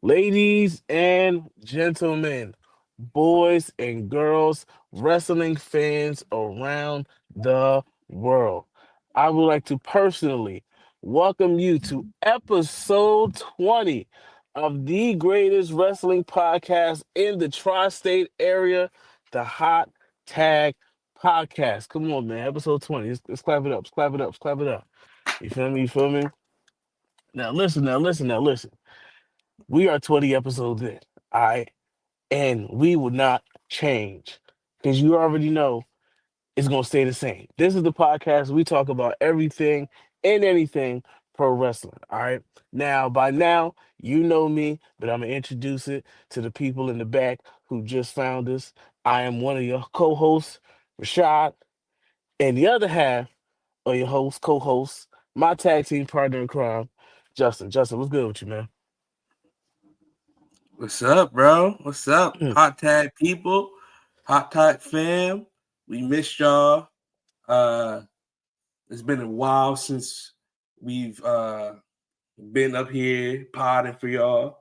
Ladies and gentlemen, boys and girls, wrestling fans around the world, I would like to personally welcome you to episode 20 of the greatest wrestling podcast in the tri state area, the Hot Tag Podcast. Come on, man. Episode 20. Let's clap it up. Let's clap it up. Let's clap it up. You feel me? You feel me? Now listen. We are 20 episodes in. All right. And we will not change because you already know it's going to stay the same. This is the podcast. We talk about everything and anything pro wrestling. All right. By now, you know me, but I'm going to introduce it to the people in the back who just found us. I am one of your co hosts, Rashad, and the other half of your host, co host, my tag team partner in crime, Justin. Justin, what's good with you, man? What's up, bro? What's up? Hot tag people, hot tag fam. We missed y'all. Uh it's been a while since we've been up here podding for y'all.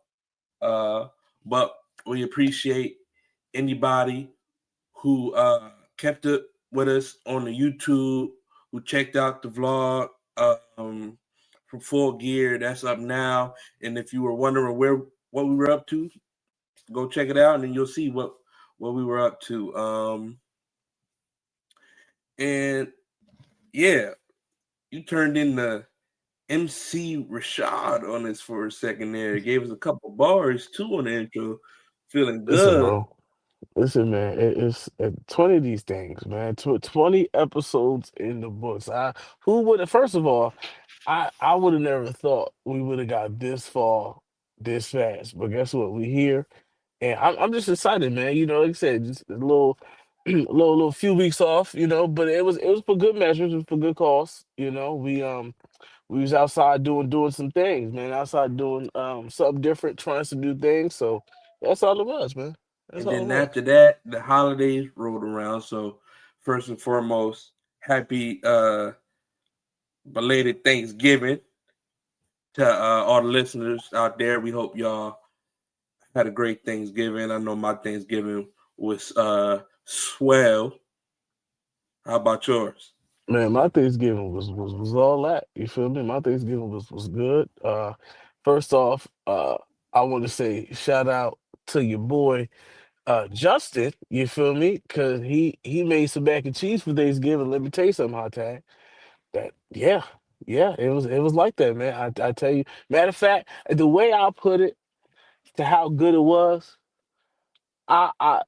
But we appreciate anybody who kept it with us on the YouTube, who checked out the vlog from Full Gear. That's up now. And if you were wondering what we were up to, go check it out, and then you'll see what we were up to. And yeah, you turned in the MC Rashad on us for a second there. Gave us a couple bars too on the intro. Feeling Listen, good. bro. Listen, man, it's 20 of these things, man. 20 episodes in the books. Who would have, first of all, I would have never thought we would have got this far this fast. But guess what? We here. And I'm just excited, man. Like I said, just a little, little few weeks off, but it was for good measures, it was for good cause. We was outside doing some things, man. Outside doing something different, trying some new things. So that's all it was, man. That's And all it then was. after that, the holidays rolled around. So first and foremost, happy belated Thanksgiving to all the listeners out there. We hope y'all had a great Thanksgiving. I know my Thanksgiving was swell. How about yours? Man, my Thanksgiving was all that. You feel me? My Thanksgiving was good. First off, I want to say shout out to your boy Justin. You feel me? Cause he made some mac and cheese for Thanksgiving. Let me tell you something, hot tag. That yeah, it was like that, man. I tell you. Matter of fact, the way I put it to how good it was, I I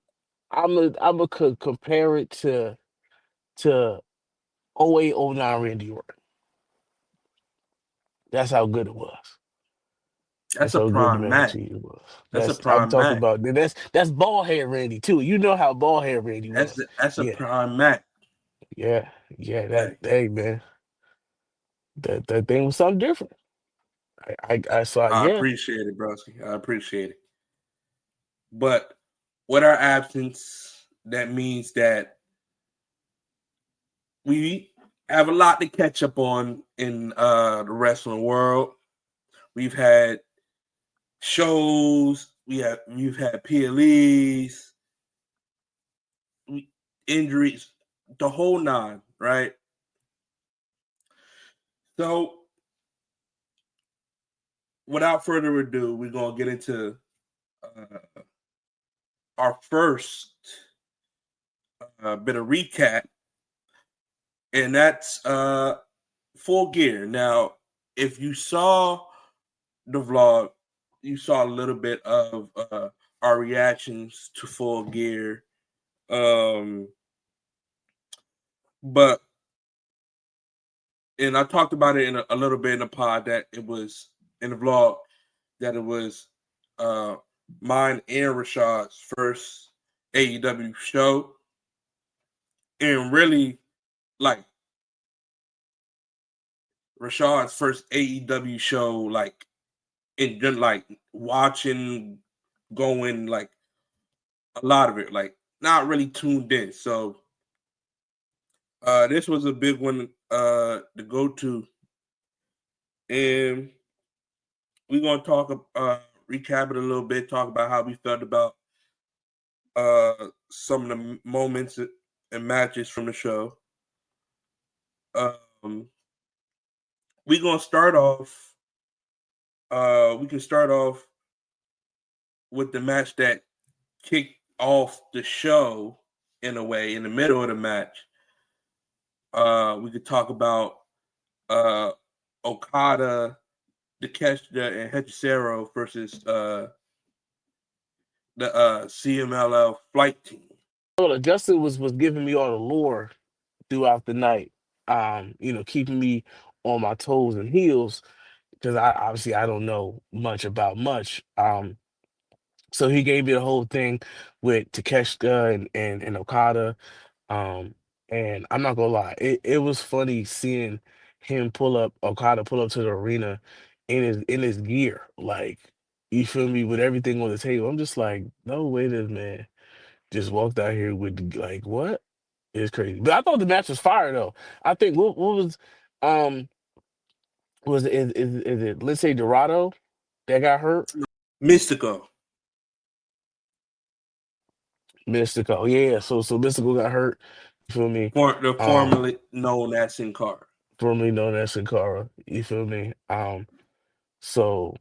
I'm a compare it to 0809 Randy Orton. That's how good it was. That's That's a how good the prime mac and Mac. cheese was. That's a That's I'm prime talking Mac. about. That's bald head Randy too. You know how bald head Randy was. That's a Yeah, prime Mac. yeah. That Hey, hey man, that thing was something different. I saw. I Yeah, appreciate it, broski. I appreciate it. But with our absence, that means that we have a lot to catch up on in the wrestling world. We've had shows, we've had PLEs, injuries, the whole nine, right? So without further ado, we're gonna get into uh, our first bit of recap, and that's Full Gear. Now, if you saw the vlog, you saw a little bit of our reactions to Full Gear. Um, but and I talked about it in a little bit in the pod that it was in the vlog that it was uh mine and Rashad's first AEW show, and really like Rashad's first AEW show, like in like watching, going like a lot of it, like not really tuned in. So this was a big one to go to, and we're gonna talk recap it a little bit, talk about how we felt about some of the moments and matches from the show. We're gonna start off. We can start off with the match that kicked off the show in a way in the middle of the match. We could talk about Okada, Takeshita, and Hechicero versus the CMLL flight team. Justin was giving me all the lore throughout the night, keeping me on my toes and heels because I don't know much about much. So he gave me the whole thing with Takeshita and Okada. Um, and I'm not gonna lie, it was funny seeing him Okada pull up to the arena in his gear, like you feel me, with everything on the table. I'm just like, no way this man just walked out here with like what? It's crazy. But I thought the match was fire though. I think what um was it is it Lindsay Dorado that got hurt? Mystico. Mystical. Yeah, so Mystical got hurt. You feel me? Um, Formerly known as Sin Cara. Formerly known as Sin Cara. You feel me? So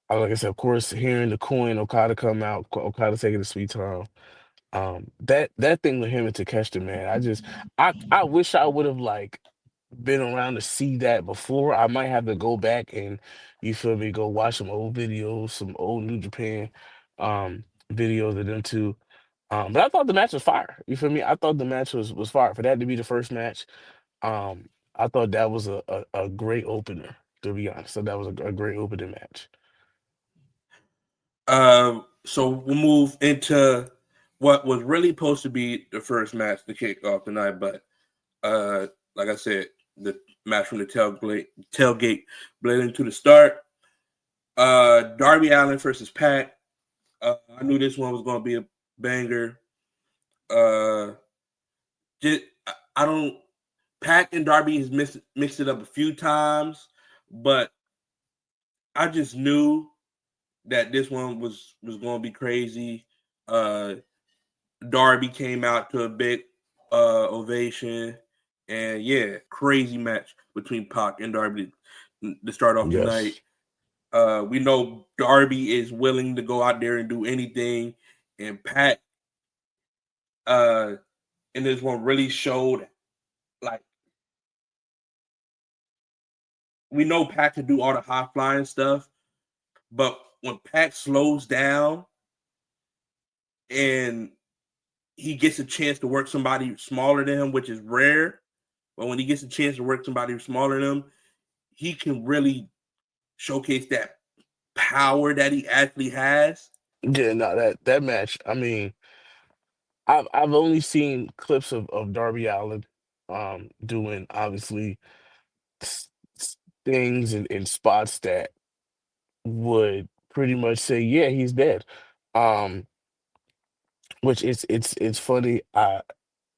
like I said, of course, hearing the coin Okada come out, Okada taking the sweet time. That thing with him and Takeshita, man, I wish I would have like been around to see that before. I might have to go back and you feel me, go watch some old videos, some old New Japan videos of them two. But I thought the match was fire. You feel me? I thought the match was fire. For that to be the first match, I thought that was a great opener, to be honest. So that was a great opening match. So we'll move into what was really supposed to be the first match to kick off tonight, but like I said, the match from the tailgate bled into the start. Darby Allin versus Pac. I knew this one was going to be a banger. Just I don't. Pac and Darby has mixed it up a few times, but I just knew that this one was going to be crazy. Darby came out to a big ovation, and yeah, crazy match between Pac and Darby to start off the night. Yes. We know Darby is willing to go out there and do anything, and Pac in this one really showed like we know Pac can do all the high flying stuff, but when Pac slows down and he gets a chance to work somebody smaller than him, which is rare, but when he gets a chance to work somebody smaller than him, he can really showcase that power that he actually has. Yeah, no, that match. I mean, I've only seen clips of Darby Allin doing obviously things and spots that would pretty much say, yeah, he's dead. Um, which it's funny.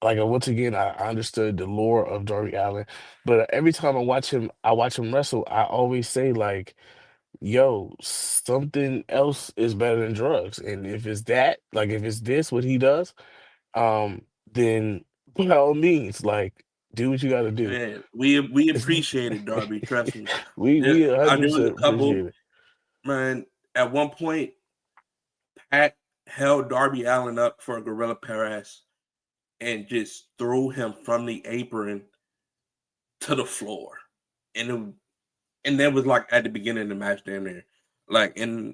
Once again, I understood the lore of Darby Allin, but every time I watch him wrestle, I always say like, "Yo, something else is better than drugs." And if it's that, like if it's this, what he does, then by all means, like do what you got to do. Man, we appreciated Darby. Trust me. We There was a 100% couple, appreciate it. man. At one point, Pat held Darby Allin up for a gorilla press and just threw him from the apron to the floor, and that was like at the beginning of the match down there, like, and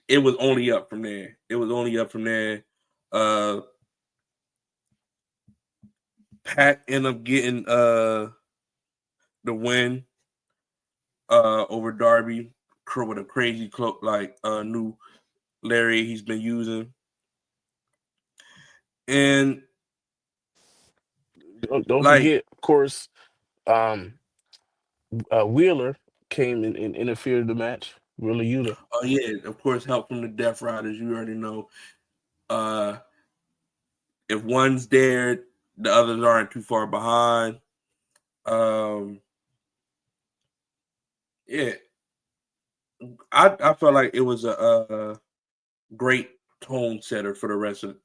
it was only up from there. It was only up from there. Uh, Pat ended up getting the win over Darby with a crazy cloak like new Larry he's been using. And Don't like, forget, of course, um, Wheeler came and interfered in the match. Wheeler Yuta. oh yeah, of course, help from the Death Riders. You already know. Uh, if one's there, the others aren't too far behind. Um, yeah, I felt like it was a great tone setter for the rest of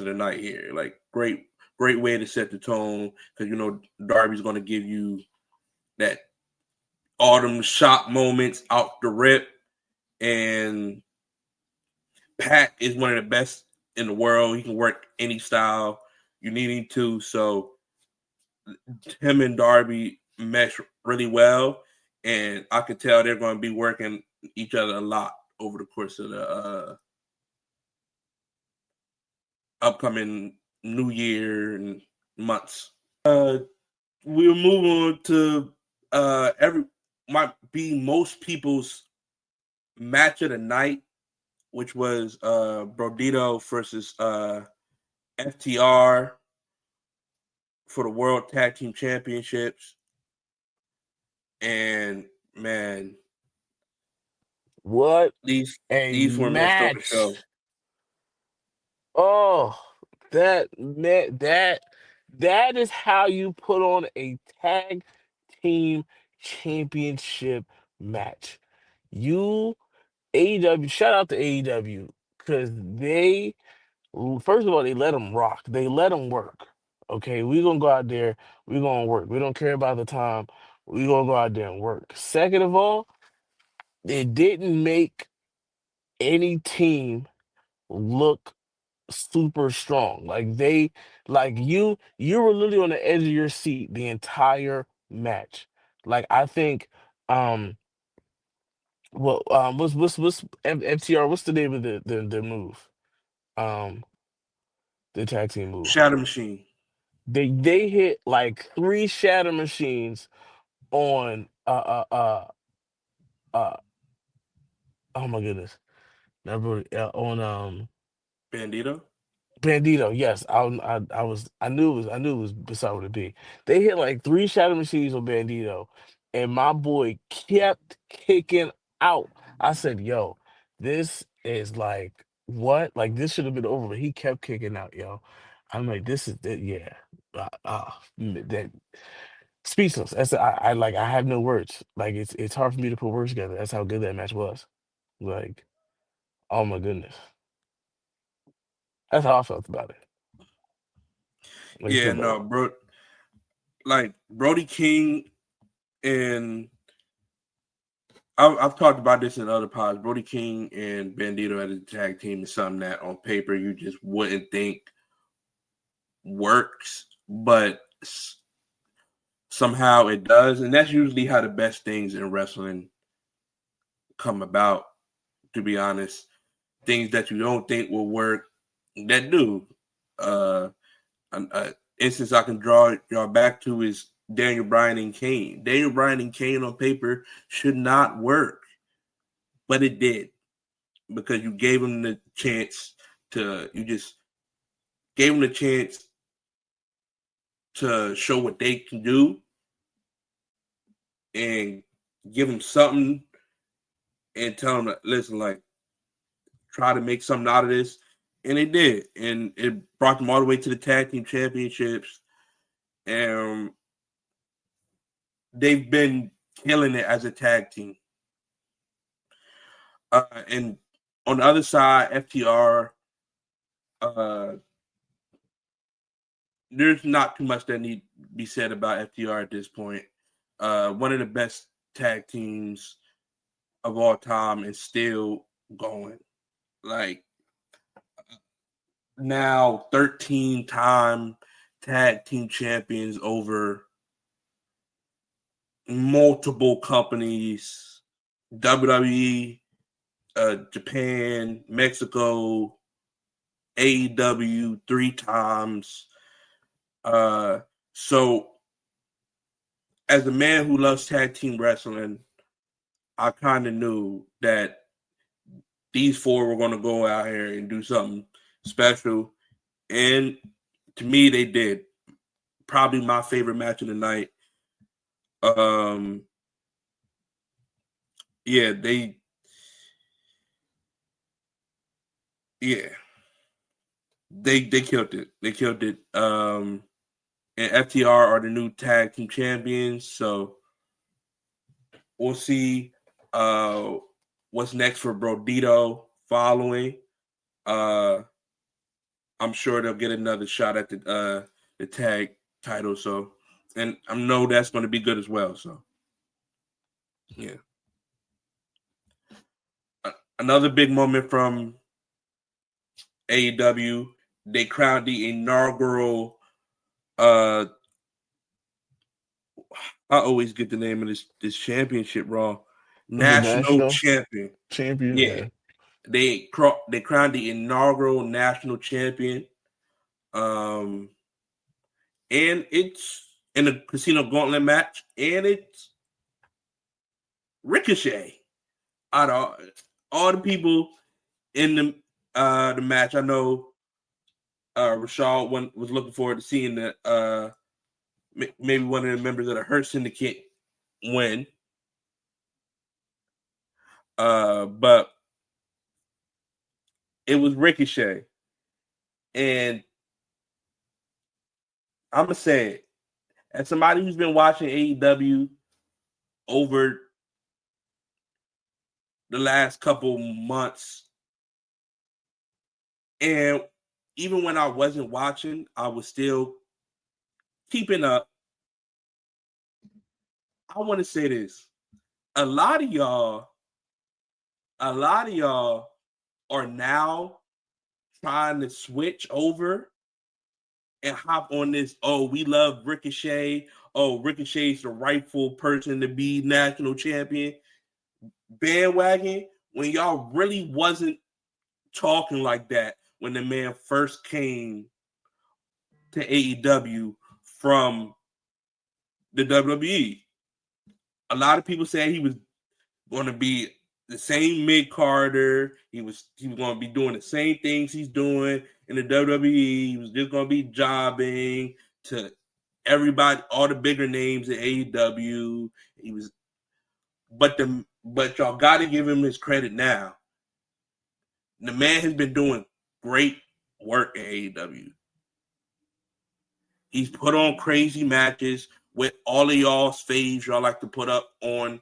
the night here. Like great way to set the tone because Darby's going to give you that autumn shock moments out the rip, and Pat is one of the best in the world. He can work any style you need him to. So him and Darby mesh really well, and I could tell they're going to be working each other a lot over the course of the upcoming New Year and months. We'll move on to might be most people's match of the night, which was Brodito versus FTR for the World Tag Team Championships. And man, What these a four men stole the show. match! Oh, that is how you put on a tag team championship match. You AEW, shout out to AEW because they first of all they let them rock. They let them work. Okay, we gonna go out there. We gonna work. We don't care about the time. We gonna go out there and work. Second of all, it didn't make any team look super strong. You were literally on the edge of your seat the entire match. Like I think um what's FTR, what's the name of the move? Um the tag team move. Shadow Machine. They hit like three shatter machines on uh oh my goodness. Never on Bandito. Bandito, yes, I knew it was beside what it be. They hit like three shadow machines on Bandito, and my boy kept kicking out. I said, "Yo, this is like what? Like this should have been over." But he kept kicking out, yo. I'm like, "This is it, yeah." That speechless. I have no words. Like it's hard for me to put words together. That's how good that match was. Like, oh my goodness, that's how I felt about it. Like you feel Yeah, about no, it. bro. Like Brody King and I've talked about this in other pods. Brody King and Bandito as a tag team is something that on paper you just wouldn't think works, but somehow it does, and that's usually how the best things in wrestling come about. To be honest, things that you don't think will work that do. An instance I can draw back to is Daniel Bryan and Kane. Daniel Bryan and Kane on paper should not work, but it did because you gave him the chance to. You just gave him the chance to show what they can do and give them something and tell them, listen, like try to make something out of this. And it did. And it brought them all the way to the tag team championships. And they've been killing it as a tag team. And on the other side, FTR, there's not too much that need to be said about FTR at this point. One of the best tag teams of all time and still going. Like now 13-time tag team champions over multiple companies, WWE, Japan, Mexico, AEW 3 times. So as a man who loves tag team wrestling, I kind of knew that these four were going to go out here and do something special. And to me, they did. Probably my favorite match of the night. Yeah, yeah, they killed it. They killed it. And FTR are the new tag team champions. So we'll see What's next for Brodito following? I'm sure they'll get another shot at the tag title. So, and I know that's going to be good as well. So, yeah. Another big moment from AEW. They crowned the inaugural. I always get the name of this championship. Raw The national national champion. champion. Yeah, Yeah. they crowned the inaugural national champion. And it's in a casino gauntlet match, and it's Ricochet. Out of all the people in the match, I know Rashaad was looking forward to seeing the maybe one of the members of the Hurt Syndicate win. But it was Ricochet, and I'm gonna say it as somebody who's been watching AEW over the last couple months, and even when I wasn't watching, I was still keeping up. I want to say this: a lot of y'all are now trying to switch over and hop on this. Oh, we love Ricochet. Oh, Ricochet's the rightful person to be national champion bandwagon when y'all really wasn't talking like that when the man first came to AEW from the WWE. A lot of people said he was going to be the same mid Carter. He was going to be doing the same things he's doing in the WWE. He was just going to be jobbing to everybody, all the bigger names in AEW. He was, but y'all got to give him his credit now. The man has been doing great work in AEW. He's put on crazy matches with all of y'all's faves y'all like to put up on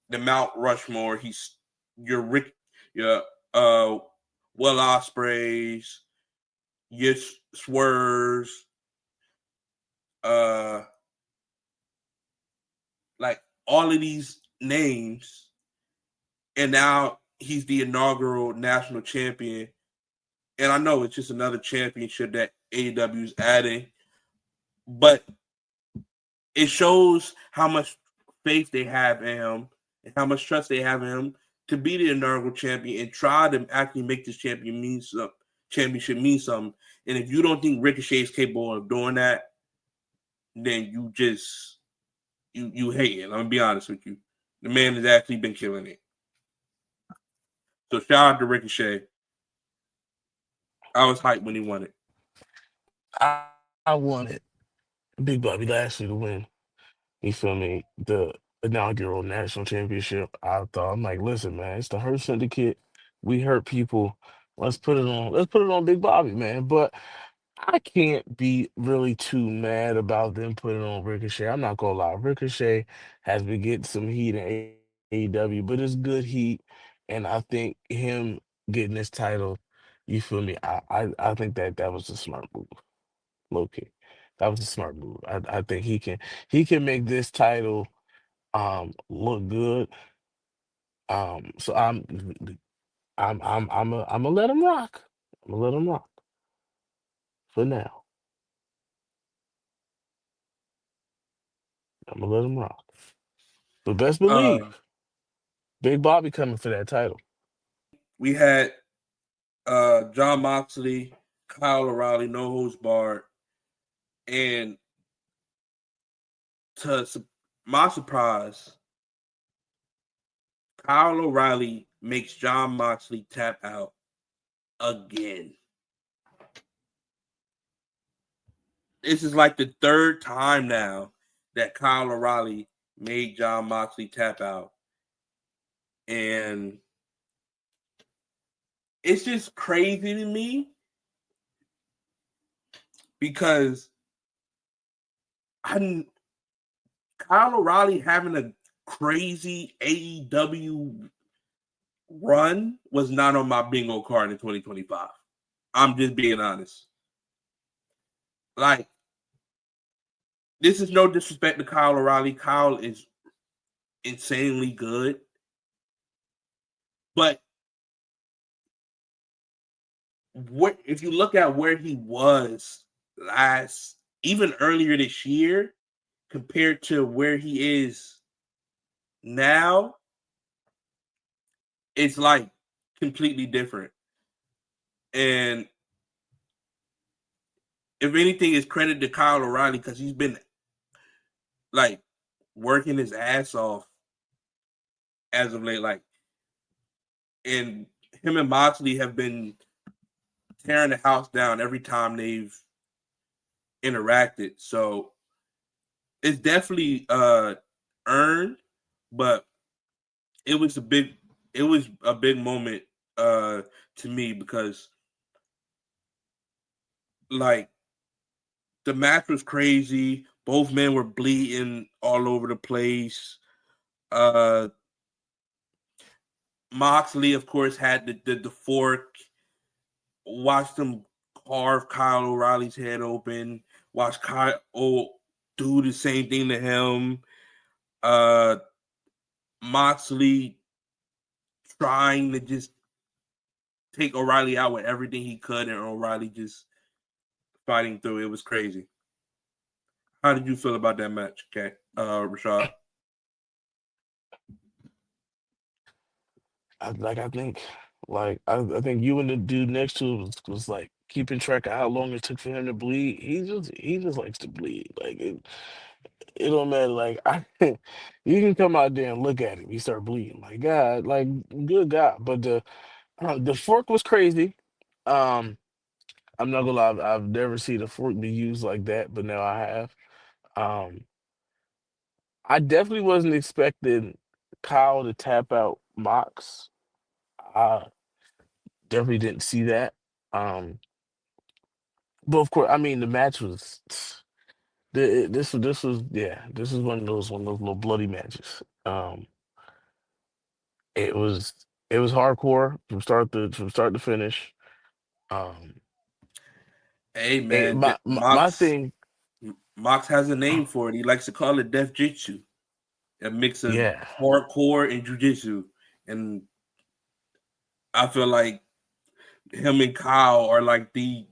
the Mount Rushmore. He's your uh Will Ospreys, your Swerves, uh like all of these names, and now he's the inaugural national champion. And I know it's just another championship that AEW is adding, but it shows how much faith they have in him and how much trust they have in him to be the inaugural champion and try to actually make this championship mean something. And if you don't think Ricochet is capable of doing that, then you just you hate it. I'm gonna be honest with you. The man has actually been killing it. So shout out to Ricochet. I was hyped when he won it. I wanted Big Bobby Lashley to win. You feel me? The inaugural national championship. I thought I'm like, listen, man, it's the Hurt Syndicate. We hurt people. Let's put it on. Let's put it on Big Bobby, man. But I can't be really too mad about them putting on Ricochet. I'm not gonna lie. Ricochet has been getting some heat in AEW, but it's good heat. And I think him getting this title, you feel me? I think that was a smart move. Low key. That was a smart move. I think he can make this title look good. So I'm gonna let him rock. I'm gonna let him rock for now. I'm gonna let him rock. But best Uh, believe Big Bobby coming for that title. we had John Moxley, Kyle O'Reilly, no holds barred, and to my surprise, Kyle O'Reilly makes John Moxley tap out again. This is like the third time now that Kyle O'Reilly made John Moxley tap out. And it's just crazy to me because Kyle O'Reilly having a crazy AEW run was not on my bingo card in 2025. I'm just being honest. Like, this is no disrespect to Kyle O'Reilly. Kyle is insanely good. But what if you look at where he was even earlier this year, compared to where he is now, it's like completely different. And if anything, is credit to Kyle O'Reilly because he's been like working his ass off as of late. Like, and him and Moxley have been tearing the house down every time they've interacted. So it's definitely earned, but it was a big moment to me because like the match was crazy. Both men were bleeding all over the place. Moxley, of course, had the fork. Watched him carve Kyle O'Reilly's head open. Watch Kyle do the same thing to him. Moxley trying to just take O'Reilly out with everything he could, and O'Reilly just fighting through. It was crazy. How did you feel about that match, okay, Rashaad? I think you and the dude next to him was like keeping track of how long it took for him to bleed. He just likes to bleed. Like it don't matter. Like you can come out there and look at him. He start bleeding. Like God, like good God. But the fork was crazy. Um, I'm not gonna lie. I've never seen a fork be used like that, but now I have. Um, I definitely wasn't expecting Kyle to tap out Mox. I definitely didn't see that. Um, but of course, I mean the match was this was yeah, this is one of those little bloody matches. It was it was hardcore from start to finish. Um, Hey man, my thing, Mox has a name for it. He likes to call it Death Jitsu, a mix of yeah, hardcore and jujitsu. And I feel like him and Kyle are like the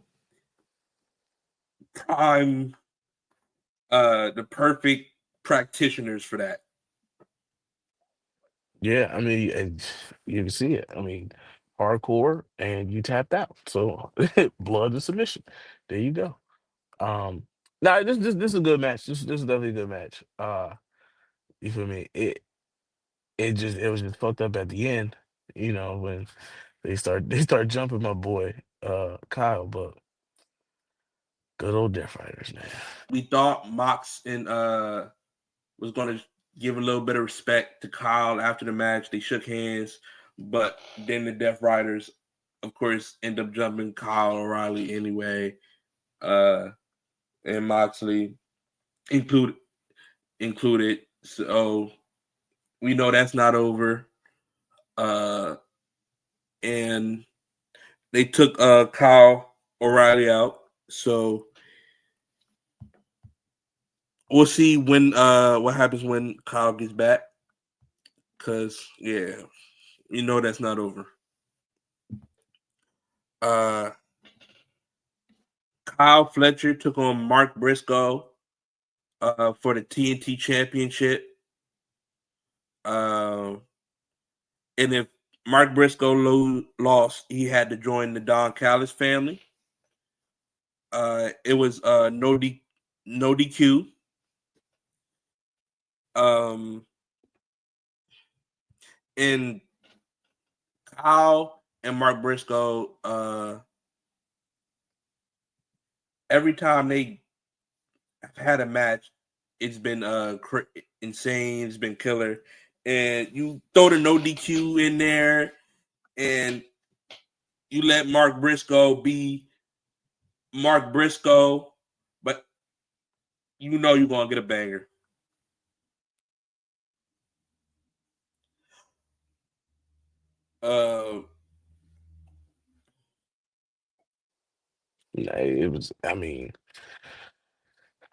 prime, the perfect practitioners for that. yeah. I mean, and you can see it. I mean, hardcore, and you tapped out. So blood to submission. There you go. Um, now this is a good match. This is definitely a good match. You feel me? It was just fucked up at the end. You know when they start jumping my boy Kyle, but good old Death Riders, man. We thought Mox and was going to give a little bit of respect to Kyle after the match. They shook hands, but then the Death Riders, of course, end up jumping Kyle O'Reilly anyway, and Moxley included. So we know that's not over. And they took Kyle O'Reilly out. So we'll see when what happens when Kyle gets back. Cause yeah, you know that's not over. Uh Kyle Fletcher took on Mark Briscoe for the TNT Championship. Uh, and if Mark Briscoe lost, he had to join the Don Callis family. It was no DQ. And Kyle and Mark Briscoe, every time they have had a match, it's been insane. It's been killer. And you throw the no DQ in there, and you let Mark Briscoe be Mark Briscoe, but you know you're gonna get a banger. Uh, It was. I mean,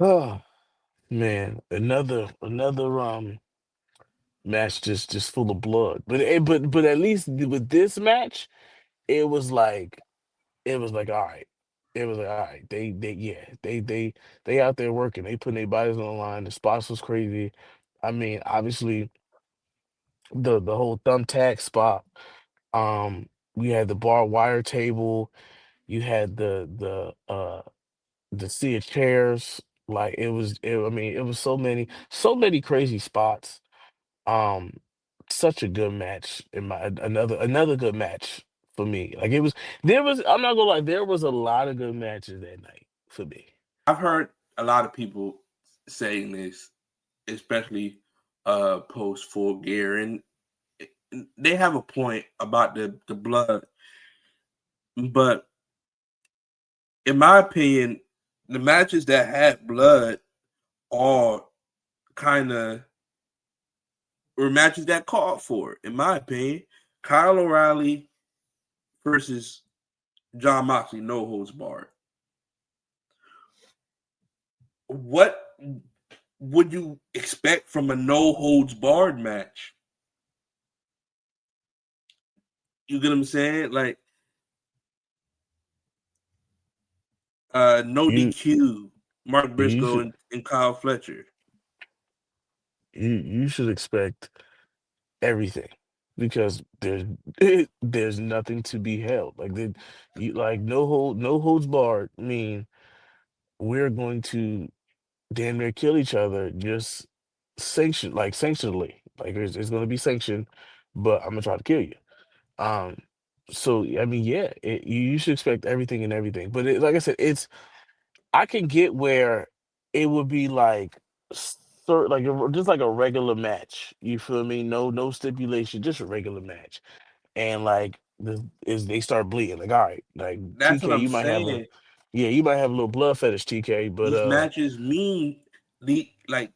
oh man, another match just full of blood. But at least with this match, it was like all right. It was like all right. They yeah they out there working. They putting their bodies on the line. The spots was crazy. I mean, obviously the whole thumbtack spot. We had the barbed wire table. You had the sea of chairs. Like I mean, it was so many crazy spots. Um, Such a good match in my another good match for me. Like there was I'm not gonna lie, there was a lot of good matches that night for me. I've heard a lot of people saying this, especially post Full Gear, and they have a point about the blood, but in my opinion, the matches that had blood are kind of were matches that called for it. In my opinion, Kyle O'Reilly versus John Moxley, no holds barred. What would you expect from a no holds barred match? You get what I'm saying? Like no You DQ, Mark you Briscoe should and Kyle Fletcher. you should expect everything because there's nothing to be held. Like like no holds barred mean we're going to damn near kill each other just sanctionally. Like it's going to be sanctioned, but I'm gonna try to kill you. Um, so I mean, yeah, you should expect everything and everything. But like I said, I can get where it would be like just like a regular match. You feel me? No stipulation, just a regular match. And like they start bleeding. Like all right, like That's what TK, I'm you might have a saying. yeah, you might have a little blood fetish, TK, but These matches mean like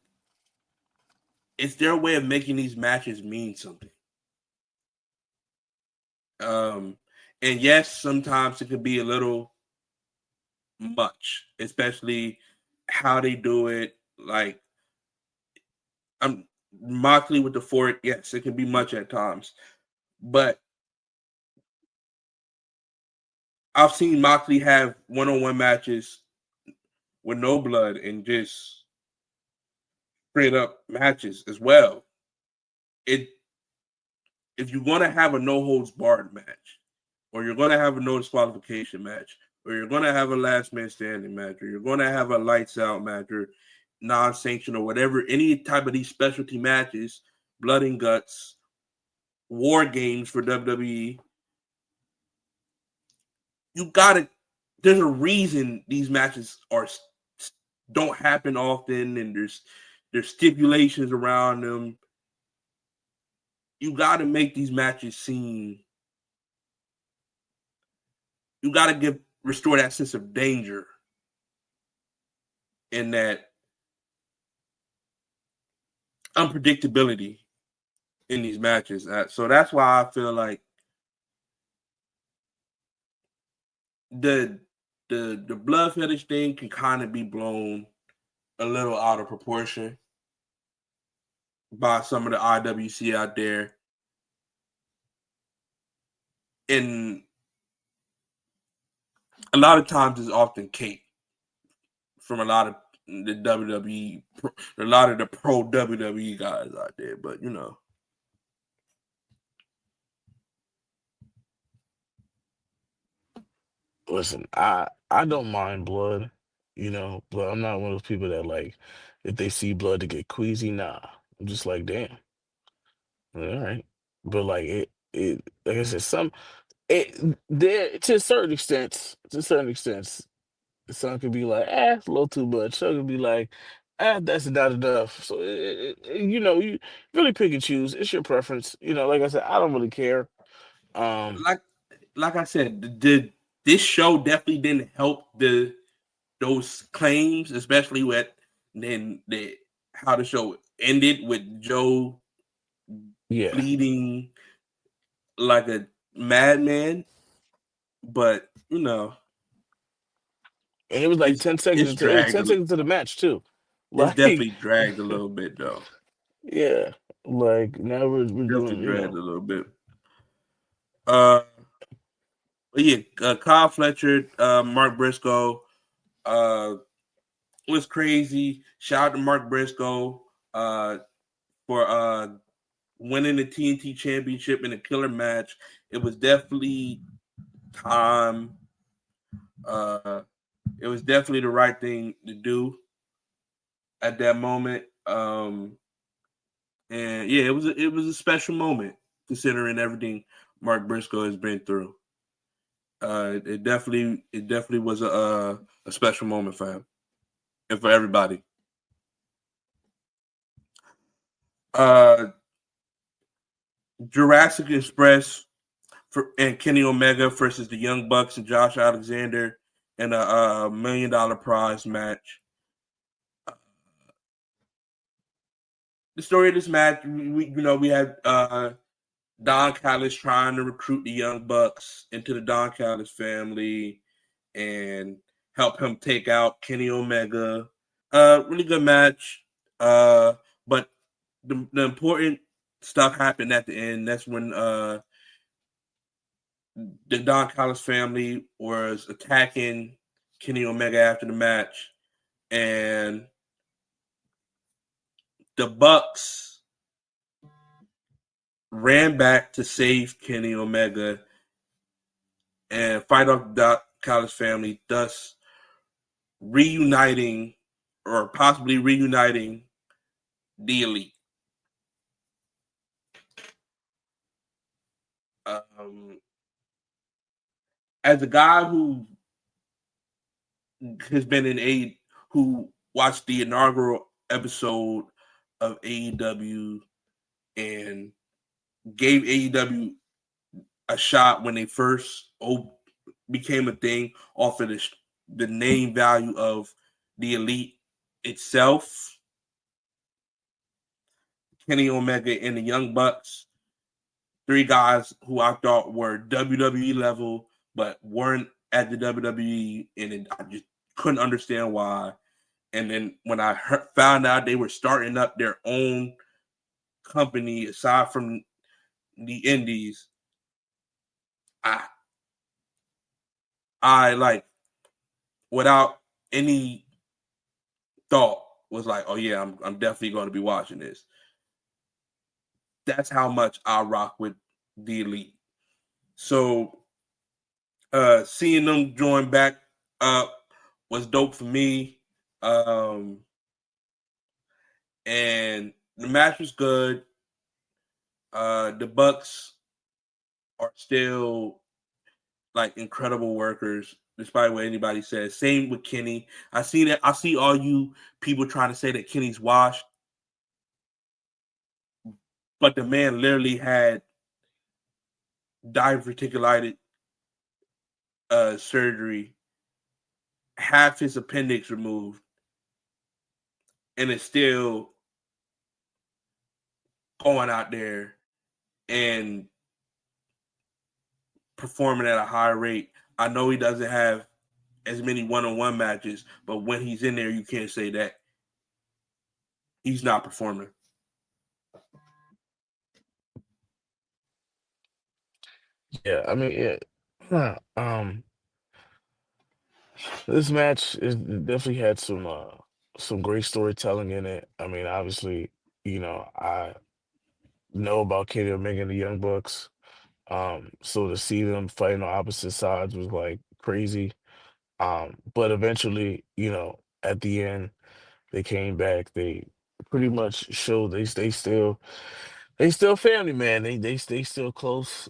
it's their way of making these matches mean something. Um, and yes, sometimes it could be a little much, especially how they do it. Like I'm Moxley with the fort. Yes, it can be much at times, but I've seen Moxley have one-on-one matches with no blood and just straight up matches as well. It if you're gonna have a no holds barred match, or you're gonna have a no disqualification match, or you're gonna have a last man standing match, or you're gonna have a lights out match, or non-sanctioned or whatever, any type of these specialty matches, blood and guts, war games for WWE, you gotta. There's a reason these matches don't happen often, and there's stipulations around them. You got to make these matches seem. You got to restore that sense of danger and that unpredictability in these matches. So that's why I feel like the the blood fetish thing can kind of be blown a little out of proportion by some of the IWC out there. And a lot of times it's often cake from a lot of the WWE, a lot of the pro WWE guys out there. But listen, I don't mind blood, but I'm not one of those people that like if they see blood to get queasy. Nah, I'm just like damn, all right. But like it like I said, there to a certain extent, some could be like, it's a little too much. Some could be like, that's not enough. So you really pick and choose. It's your preference. Like I said, I don't really care. Um, like I said, this show definitely didn't help those claims, especially with then how the show ended with Joe yeah. bleeding like a madman, but And it was like it's 10 seconds it's into it was dragged. 10 seconds into the match too. It's Like, definitely dragged a little bit though. yeah, like now we're Definitely doing, dragged a little bit. Uh, but yeah, Kyle Fletcher, Mark Briscoe, uh, was crazy. Shout out to Mark Briscoe, for winning the TNT Championship in a killer match. It was definitely time. Uh, it was definitely the right thing to do at that moment. And yeah, it was a special moment considering everything Mark Briscoe has been through. It definitely was a special moment for him and for everybody. Uh, Jurassic Express and Kenny Omega versus the Young Bucks and Josh Alexander in a $1 million prize match. The story of this match, we had Don Callis trying to recruit the Young Bucks into the Don Callis family and help him take out Kenny Omega. Really good match. But the important stuff happened at the end. That's when the Don Callis family was attacking Kenny Omega after the match, and the Bucks ran back to save Kenny Omega and fight off the Don Callis family, thus reuniting or possibly reuniting the Elite. Um, as a guy who has been in who watched the inaugural episode of AEW and gave AEW a shot when they first became a thing off of the name value of the Elite itself. Kenny Omega and the Young Bucks, three guys who I thought were WWE level, but weren't at the WWE, and I just couldn't understand why. And then when I found out they were starting up their own company aside from the Indies, I I like without any thought was like, oh yeah, I'm definitely going to be watching this. That's how much I rock with the Elite. So seeing them join back up was dope for me. Um, and the match was good. The Bucks are still like incredible workers, despite what anybody says. Same with Kenny. I see that. I see all you people trying to say that Kenny's washed, but the man literally had diverticulitis surgery, half his appendix removed, and is still going out there and performing at a high rate. I know he doesn't have as many one-on-one matches, but when he's in there, you can't say that he's not performing. yeah. I mean, yeah. This match is definitely had some great storytelling in it. I mean, obviously, I know about Kenny Omega and the Young Bucks. So to see them fighting on opposite sides was like crazy. But eventually, at the end, they came back. They pretty much showed they still family, man. They still close.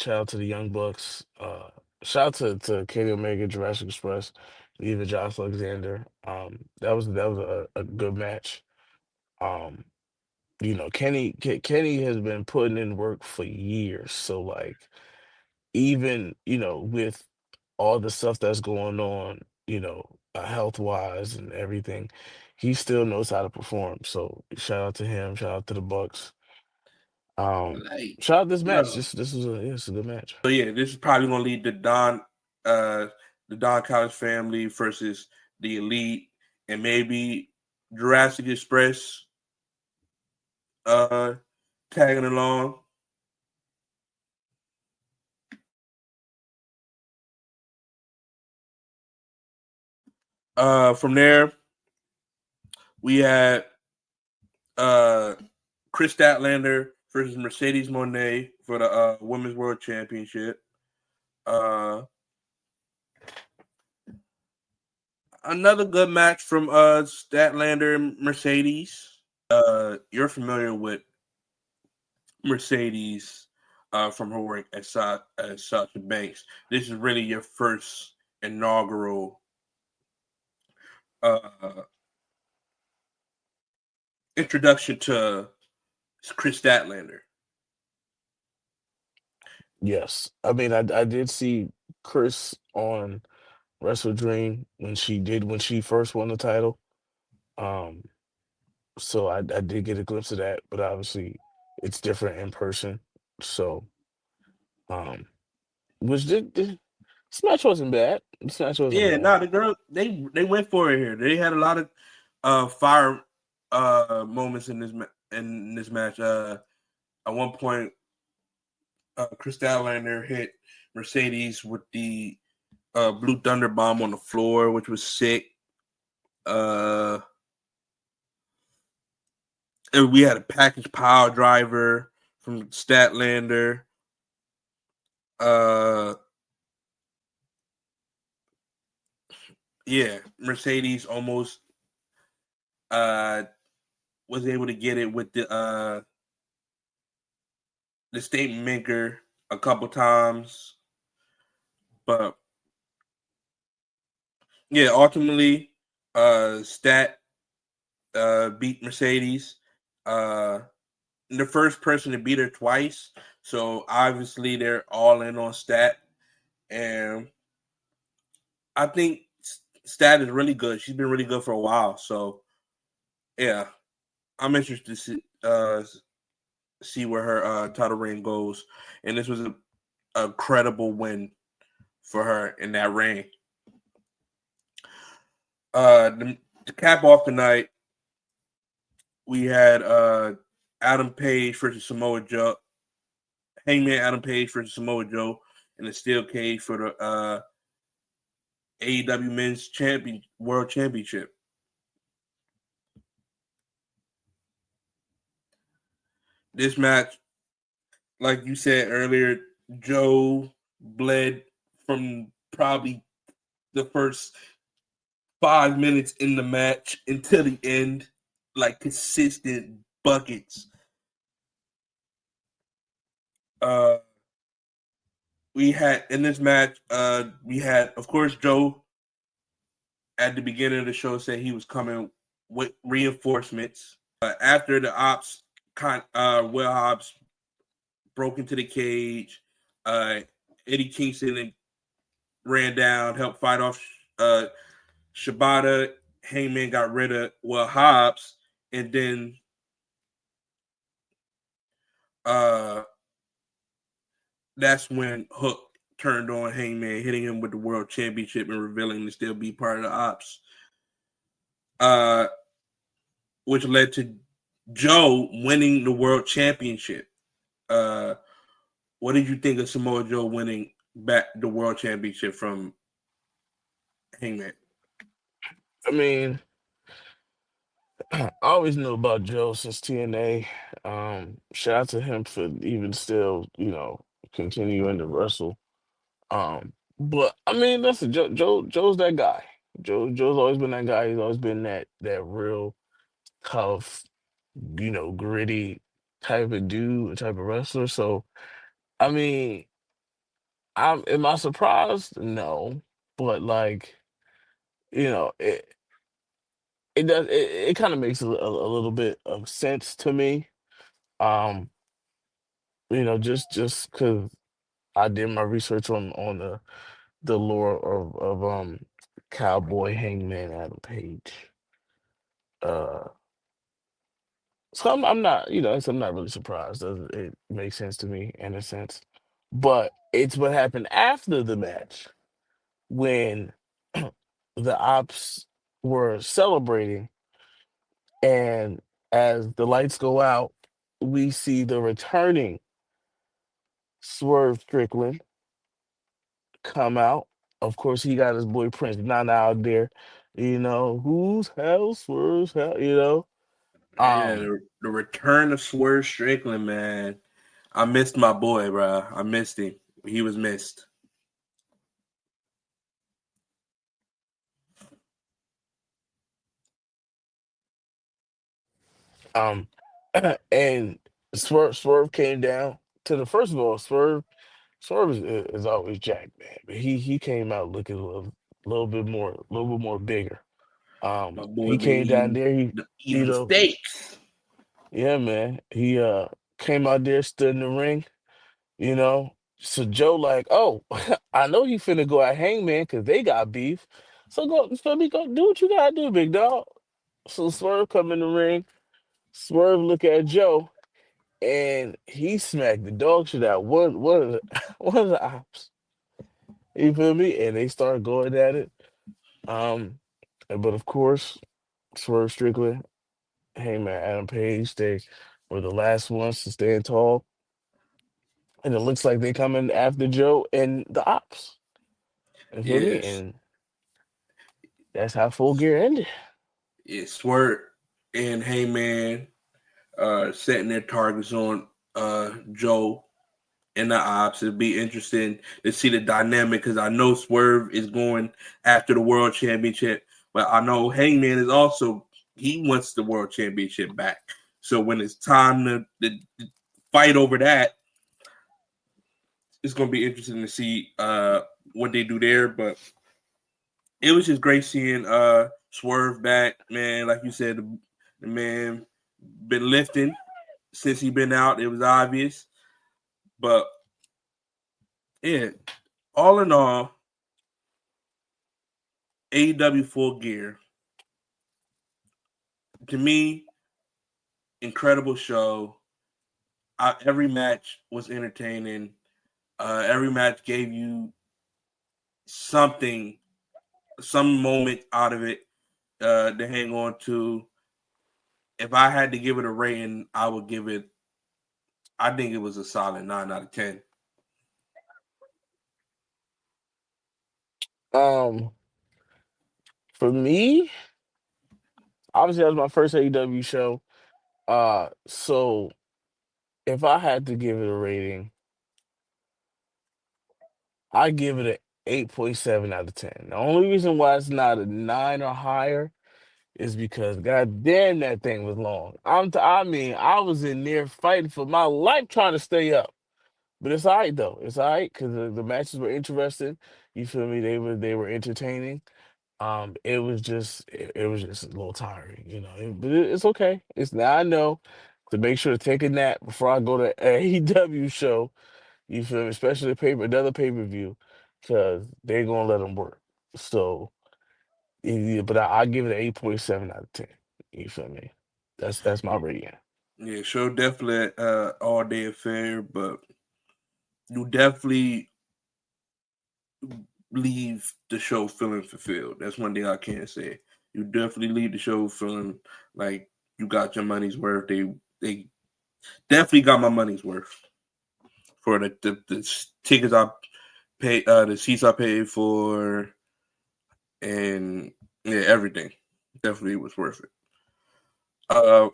Shout out to the Young Bucks. Shout out to Kenny Omega, Jurassic Express, even Josh Alexander. That was a good match. Um, Kenny has been putting in work for years. So like even, with all the stuff that's going on, health wise and everything, he still knows how to perform. So shout out to him, shout out to the Bucks. Like, Shout out this match. yo. This is it's a good match. So yeah, this is probably gonna lead the Don Collins family versus the Elite, and maybe Jurassic Express uh tagging along. From there, we had uh Chris Statlander versus Mercedes Moné for the Women's World Championship. Uh, another good match from Statlander and Mercedes. You're familiar with Mercedes from her work as Sasha Banks. This is really your first inaugural uh, introduction to Chris Statlander. Yes, I mean I did see Chris on Wrestle Dream when she first won the title. Um, so I did get a glimpse of that, but obviously it's different in person. So um, which this match wasn't bad. This match wasn't Yeah, bad. no, the girl they went for it here. They had a lot of fire moments in this match. At one point, Chris Statlander hit Mercedes with the Blue Thunder Bomb on the floor, which was sick. Uh, and we had a package power driver from Statlander. Uh, yeah, Mercedes almost uh was able to get it with the statement maker a couple times, but yeah, ultimately, Stat beat Mercedes. Uh, the first person to beat her twice, so obviously they're all in on Stat, and I think Stat is really good. She's been really good for a while, so yeah, I'm interested to see where her title reign goes, and this was a credible win for her in that reign. To cap off the night, we had Adam Page versus Samoa Joe, Hangman Adam Page versus Samoa Joe in the steel cage for the AEW Men's World Championship. This match, like you said earlier, Joe bled from probably the first 5 minutes in the match until the end, like consistent buckets. Uh, we had in this match, we had, of course, Joe at the beginning of the show said he was coming with reinforcements. After the ops, Will Hobbs broke into the cage. Eddie Kingston ran down, helped fight off Shibata. Hangman got rid of Will Hobbs, and then uh, that's when Hook turned on Hangman, hitting him with the World Championship and revealing to still be part of the ops. Which led to Joe winning the World Championship. Uh, what did you think of Samoa Joe winning back the World Championship from Hangman? I mean, I always knew about Joe since TNA. Shout out to him for even still, continuing to wrestle. But I mean, listen, Joe's that guy. Joe's always been that guy. He's always been that real tough, gritty type of dude, type of wrestler. So I mean, am I surprised? No, but like, you know, it it does it kind of makes a little bit of sense to me. Um, just because I did my research on the lore of Cowboy Hangman Adam Page. Uh, So I'm not, I'm not really surprised. It makes sense to me in a sense. But it's what happened after the match when the ops were celebrating, and as the lights go out, we see the returning Swerve Strickland come out. Of course, he got his boy Prince Nana out there. Who's hell, Swerve's hell, Yeah, Um, the return of Swerve Strickland, man. I missed my boy, bro. I missed him. He was missed. um, and Swerve came down to the first of all, Swerve is always jacked, man. But he came out looking a little bit more bigger. My boy He been came down there. You eating know, steaks. yeah, man. He came out there, stood in the ring. So Joe like, oh, I know you finna go at Hangman because they got beef. So let me go do what you gotta do, big dog. So Swerve come in the ring. Swerve look at Joe, and he smacked the dog shit out one of the one of the ops. You feel me? And they start going at it. Um, but of course, Swerve Strickland, Hangman Adam Page, they were the last ones to stand tall. And it looks like they coming after Joe and the ops. You feel me? Yes. And that's how Full Gear ended. It's Swerve and Heyman setting their targets on Joe and the ops. It'd be interesting to see the dynamic because I know Swerve is going after the world championship, but I know Hangman is also he wants the world championship back. So when it's time to fight over that, it's going to be interesting to see what they do there. But it was just great seeing Swerve back, man. Like you said, the man been lifting since he been out. It was obvious, but yeah, all in all, AEW Full Gear to me, incredible show. Every match was entertaining. Every match gave you something, some moment out of it to hang on to. If I had to give it a rating, I would give it. I think it was a solid 9 out of 10. Um, for me, obviously that was my first AEW show. So if I had to give it a rating, I give it an 8.7 out of 10. The only reason why it's not a 9 or higher is because god damn that thing was long. I mean, I was in there fighting for my life trying to stay up. But it's all right though. It's all right because the matches were interesting. You feel me? They were entertaining. It was just a little tiring, but it's okay. It's now I know to make sure to take a nap before I go to AEW show. You feel me? Especially another pay-per-view, because they're gonna let them work. So, yeah, but I give it an 8.7 out of 10. You feel me? That's my rating. Yeah, show definitely all day affair, but you definitely leave the show feeling fulfilled. That's one thing I can say. You definitely leave the show feeling like you got your money's worth. They definitely got my money's worth for the tickets I paid, the seats I paid for, and yeah, everything. Definitely was worth it. Uh,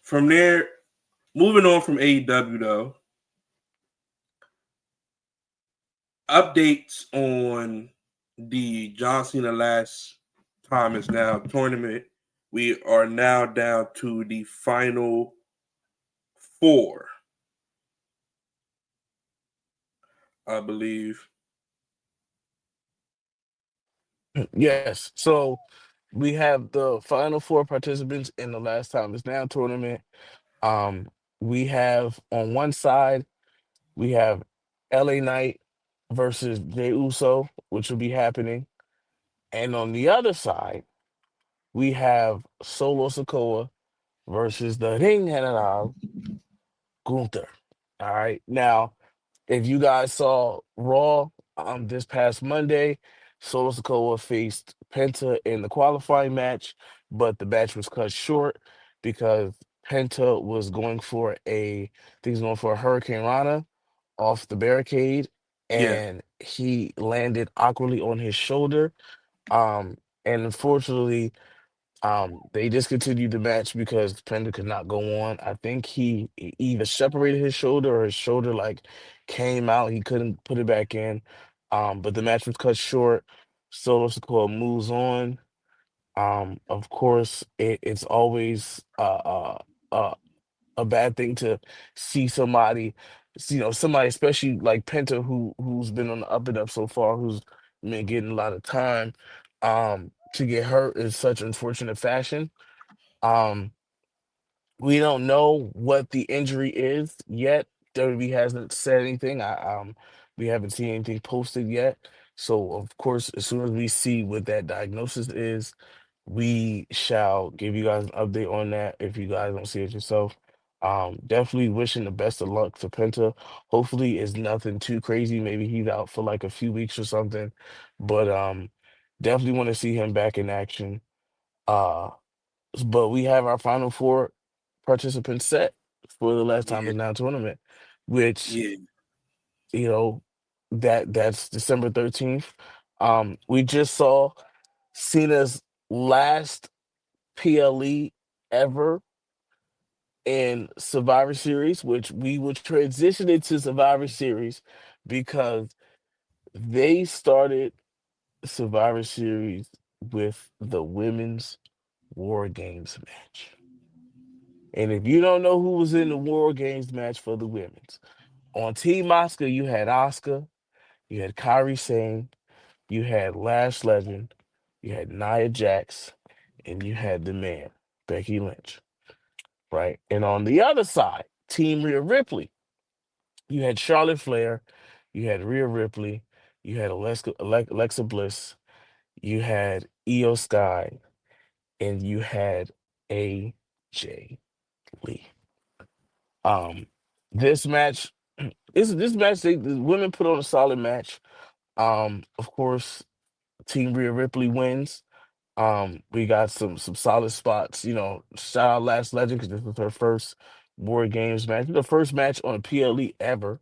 from there, moving on from AEW though, updates on the John Cena last time is now tournament. We are now down to the final four, I believe. Yes. So we have the final four participants in the last time is now tournament. Um, we have on one side we have LA Knight versus Jey Uso, which will be happening, and on the other side we have Solo Sikoa versus the Ring General Gunther. All right. Now, if you guys saw Raw this past Monday, Solo Sikoa faced Penta in the qualifying match, but the match was cut short because Penta was going for a Hurricane Rana off the barricade, Yeah, and he landed awkwardly on his shoulder. Um, and unfortunately, they discontinued the match because Penta could not go on. I think he either separated his shoulder or his shoulder like came out. He couldn't put it back in. But the match was cut short. Solo Sikoa moves on. Of course, it's always uh, a bad thing to see somebody, somebody especially like Penta who's been on the up and up so far, who's been getting a lot of time, to get hurt in such unfortunate fashion. Um, we don't know what the injury is yet. WWE hasn't said anything. We haven't seen anything posted yet. So of course, as soon as we see what that diagnosis is, we shall give you guys an update on that if you guys don't see it yourself. Definitely wishing the best of luck to Penta. Hopefully it's nothing too crazy. Maybe he's out for like a few weeks or something. But definitely want to see him back in action. Uh but we have our final four participants set for the last time yeah, is now tournament, which yeah, that's December 13th. We just saw Cena's last PLE ever in Survivor Series, which we will transition into Survivor Series because they started Survivor Series with the women's War Games match. And if you don't know who was in the War Games match for the women's, on Team Oscar, you had Oscar, you had Kyrie Sane, you had Lash Legend, you had Nia Jax, and you had the man, Becky Lynch, right? And on the other side, Team Rhea Ripley, you had Charlotte Flair, you had Rhea Ripley, you had Alexa Bliss, you had Io Sky, and you had AJ Lee. Um, this match this match, the women put on a solid match. Of course, Team Rhea Ripley wins. We got some solid spots. Shout out Last Legend because this was her first War Games match, the first match on PLE ever.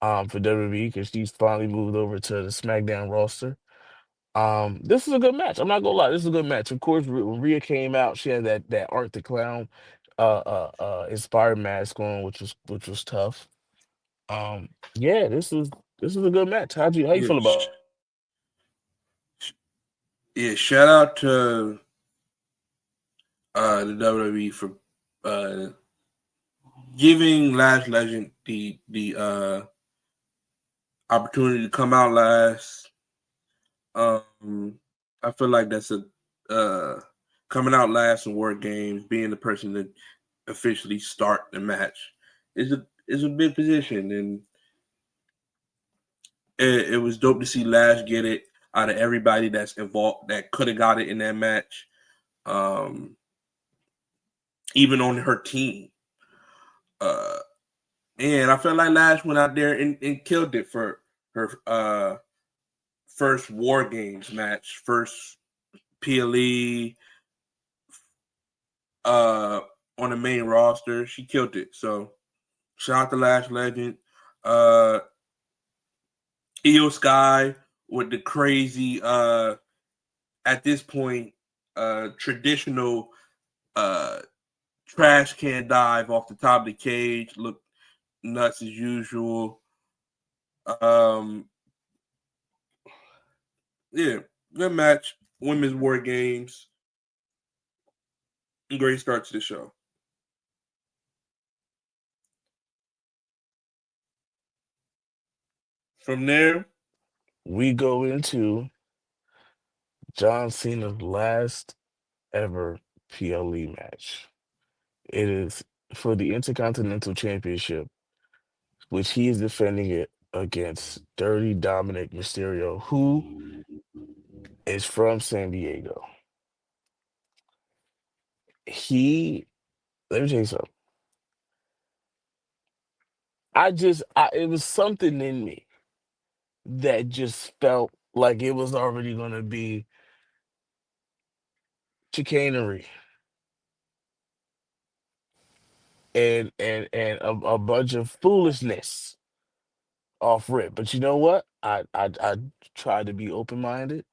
For WWE because she's finally moved over to the SmackDown roster. This is a good match. I'm not gonna lie, this is a good match. Of course, when Rhea came out, she had that Art the Clown inspired mask on, which was tough. Yeah, this is a good match. How you yeah. feel about it? Yeah, shout out to the WWE for uh, giving Last Legend the opportunity to come out last. I feel like that's a uh, coming out last in War Games, being the person that officially start the match is a big position, and it was dope to see Lash get it out of everybody that's involved that could have got it in that match. Um, Even on her team. Uh, and I felt like Lash went out there and killed it for her first War Games match, first PLE uh, on the main roster. She killed it. So shout out to Lash Legend. Uh, Io Sky with the crazy at this point traditional uh trash can dive off the top of the cage. Look nuts as usual. Um, yeah, good match. Women's War Games. Great start to the show. From there, We go into John Cena's last ever PLE match. It is for the Intercontinental Championship, which he is defending it against Dirty Dominic Mysterio, who is from San Diego. He let me tell you something. It was something in me that just felt like it was already going to be chicanery and a bunch of foolishness off rip. But you know what? I tried to be open minded,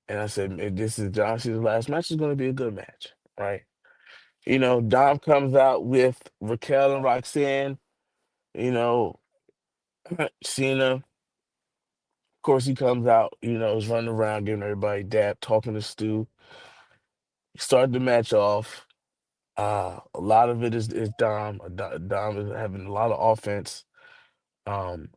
and I said, if this is John Cena's last match, it's going to be a good match, right? You know, Dom comes out with Raquel and Roxanne. You know, Cena, of course, he comes out. You know, is running around giving everybody dap, talking to Stu. Started the match off. A lot of it is Dom. Dom is having a lot of offense. Um,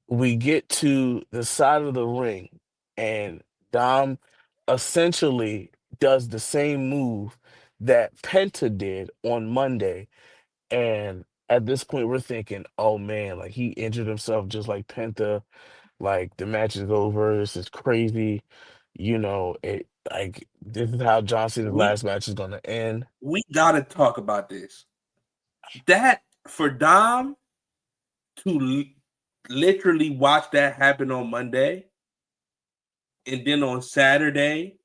we get to the side of the ring, and Dom essentially does the same move that Penta did on Monday. And at this point, we're thinking, oh man, like he injured himself just like Penta. Like the match is over. This is crazy. You know, it like this is how John Cena's We last match is gonna end. we gotta talk about this. That for Dom to literally watch that happen on Monday, and then on Saturday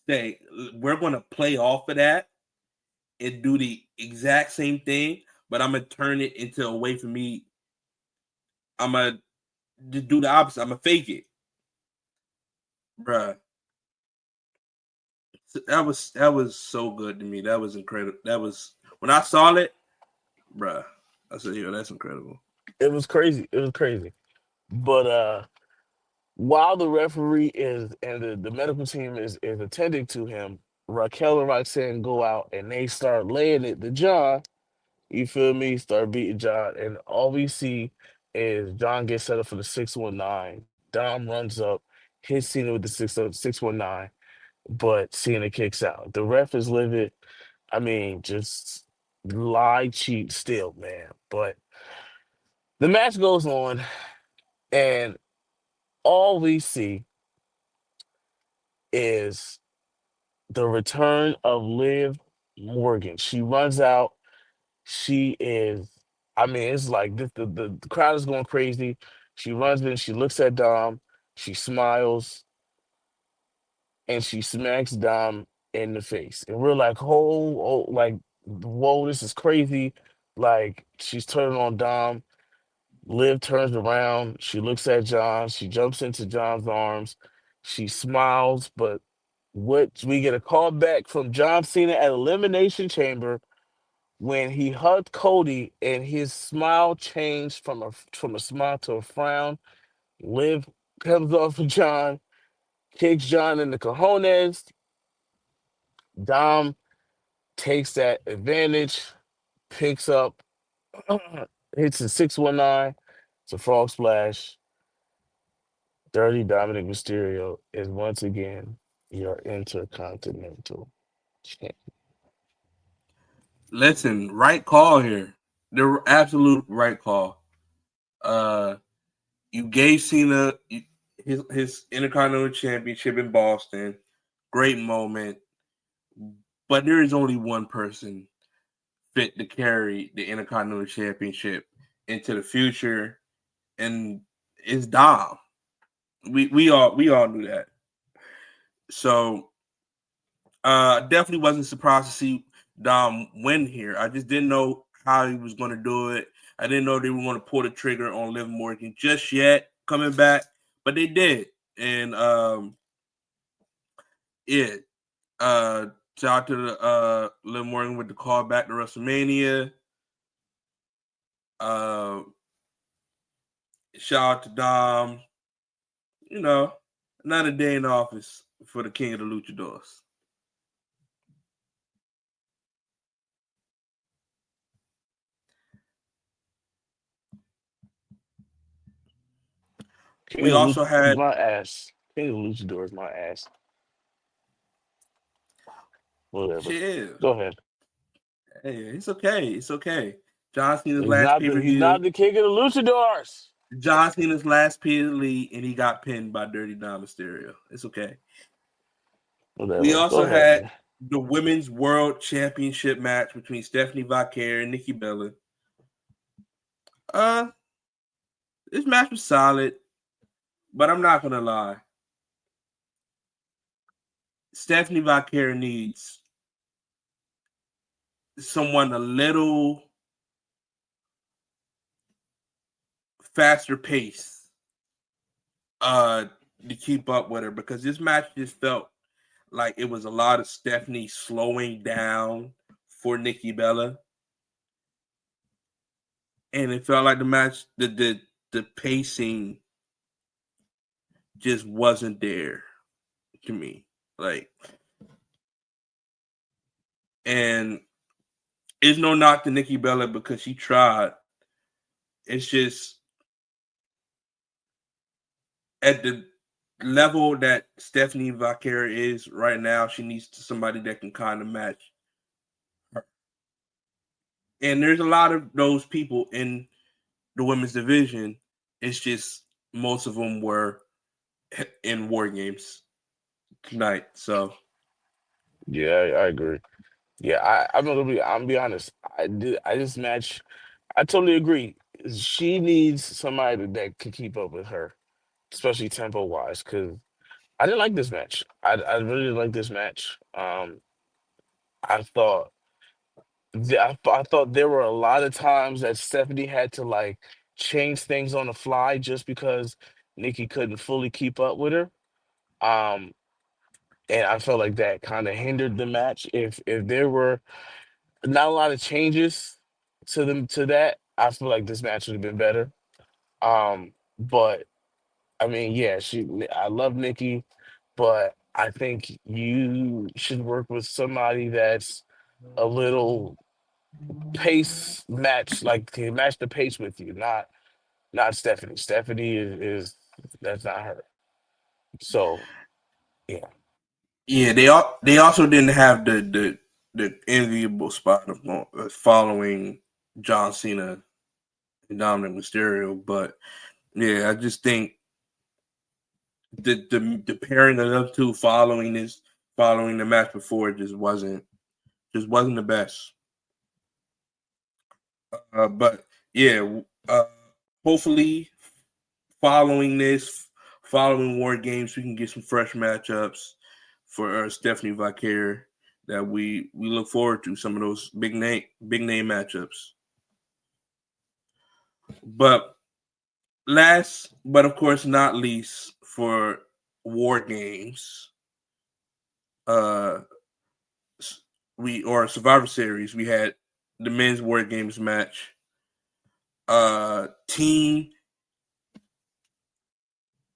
say we're gonna play off of that and do the exact same thing, but I'm gonna turn it into a way for me. I'm gonna do the opposite. I'm gonna fake it, bruh. That was so good to me. That was incredible. That was when I saw it, bruh. I said, "Yo, that's incredible." It was crazy. It was crazy. But while the referee is and the medical team is attending to him, Raquel and Roxanne go out and they start laying it to John. You feel me? Start beating John, and all we see is John gets set up for the 619. Dom runs up, hits Cena with the 619, but Cena kicks out. The ref is livid. I mean, just lie, cheat, still, man. But the match goes on, and all we see is the return of Liv Morgan. She runs out. She is, I mean, it's like this, the crowd is going crazy. She runs in, she looks at Dom, she smiles, and she smacks Dom in the face. And we're like, like, whoa, this is crazy. Like, she's turning on Dom. Liv turns around, she looks at John, she jumps into John's arms, she smiles, but what we get a call back from John Cena at Elimination Chamber when he hugged Cody and his smile changed from a smile to a frown. Liv comes off of John, kicks John in the cojones. Dom takes that advantage, picks up, hits a 619. It's a frog splash. Dirty Dominic Mysterio is once again your intercontinental champion. Listen, right call here. The absolute right call. Uh, you gave Cena his Intercontinental Championship in Boston. Great moment. But there is only one person fit to carry the Intercontinental Championship into the future, and it's Dom. We all knew that. So definitely wasn't surprised to see Dom win here. I just didn't know how he was going to do it. I didn't know they were going to pull the trigger on Liv Morgan just yet coming back, but they did. And yeah, uh, shout out to the Liv Morgan with the call back to WrestleMania. Uh, shout out to Dom. You know, another day in office for the King of the Luchadors. King We of also Luchador is had my ass. King of Luchador is my ass. Whatever. Chill. Go ahead. Hey, it's okay. It's okay. John Cena's He's last not pay the per he's not view. the king of the luchadors. John Cena's last PLE, and he got pinned by Dirty Dom Mysterio. It's okay. We Whatever. Go also ahead, had man. the Women's World Championship match between Stephanie Vaquer and Nikki Bella. This match was solid, but I'm not gonna lie. Stephanie Vaquer needs someone a little faster pace to keep up with her, because this match just felt like it was a lot of Stephanie slowing down for Nikki Bella. And it felt like the match, the pacing just wasn't there to me. Like, and it's no knock to Nikki Bella because she tried. It's just at the level that Stephanie Vaquer is right now, she needs somebody that can kind of match her. And there's a lot of those people in the women's division. It's just most of them were in Wargames tonight. So Yeah, I agree. Yeah, I'm gonna be honest. I this match. I totally agree. She needs somebody that can keep up with her, especially tempo wise. Because I didn't like this match. I really didn't like this match. I thought I thought there were a lot of times that Stephanie had to like change things on the fly just because Nikki couldn't fully keep up with her. Um, and I felt like that kind of hindered the match. If there were not a lot of changes to that, I feel like this match would have been better. But I mean, yeah, I love Nikki, but I think you should work with somebody that's a little pace match, like can match the pace with you, not Stephanie. Stephanie is that's not her. So yeah, yeah, they also didn't have the enviable spot of following John Cena and Dominic Mysterio, but yeah, I just think the pairing of those two following the match before just wasn't the best. But yeah, hopefully following this, following War Games, we can get some fresh matchups for Stephanie Vaquer that we look forward to, some of those big name matchups. But last, but of course not least, for War Games, uh, or Survivor Series, we had the men's War Games match. Team,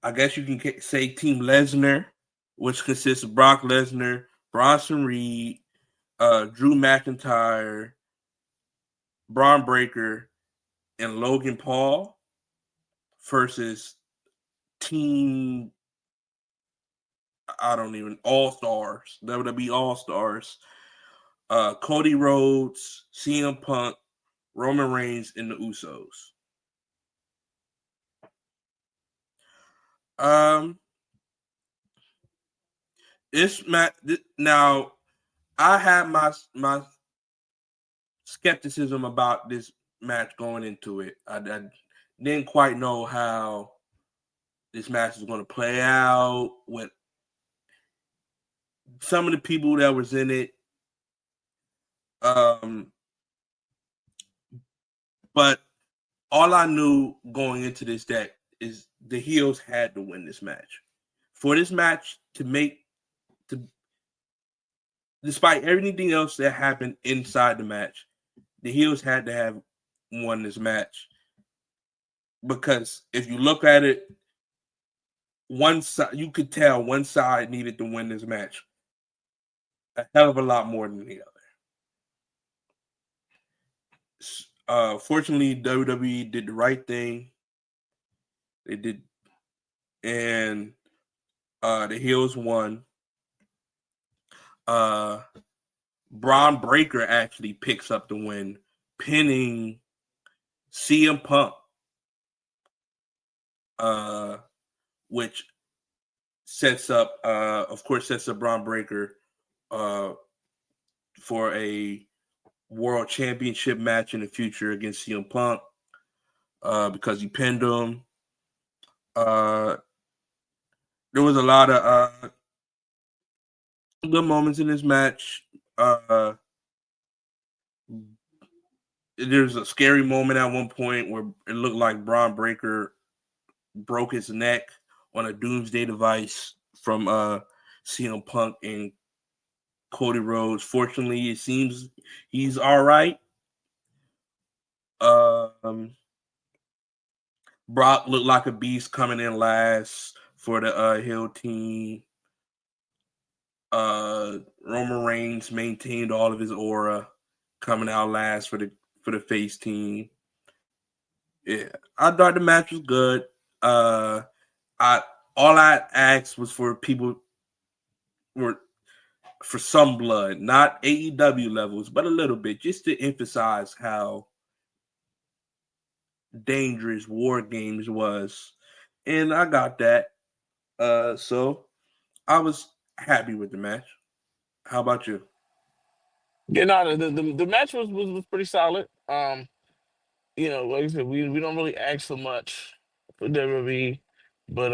I guess you can say Team Lesnar, which consists of Brock Lesnar, Bronson Reed, Drew McIntyre, Braun Breaker, and Logan Paul versus Team, I don't even, All Stars, WWE All Stars, Cody Rhodes, CM Punk, Roman Reigns, and the Usos. Um, this match now, I had my skepticism about this match going into it. I didn't quite know how this match was going to play out with some of the people that was in it. Um, but all I knew going into this deck is the heels had to win this match. For this match to despite everything else that happened inside the match, the heels had to have won this match, because if you look at it, one side, you could tell one side needed to win this match a hell of a lot more than the other. Fortunately, WWE did the right thing. They did, and the heels won. Uh, Braun Breaker actually picks up the win, pinning CM Punk, uh, which sets up Braun Breaker for a world championship match in the future against CM Punk because he pinned him. Uh, there was a lot of good moments in this match. There's a scary moment at one point where it looked like Braun Breaker broke his neck on a doomsday device from CM Punk and Cody Rhodes. Fortunately, it seems he's all right. Brock looked like a beast coming in last for the heel team. Roman Reigns maintained all of his aura, coming out last for the face team. Yeah, I thought the match was good. I all I asked was for people were for some blood, not AEW levels, but a little bit, just to emphasize how dangerous War Games was, and I got that. So I was happy with the match. How about you? Yeah, no, the match was pretty solid. Like I said, we don't really ask for much for WWE, but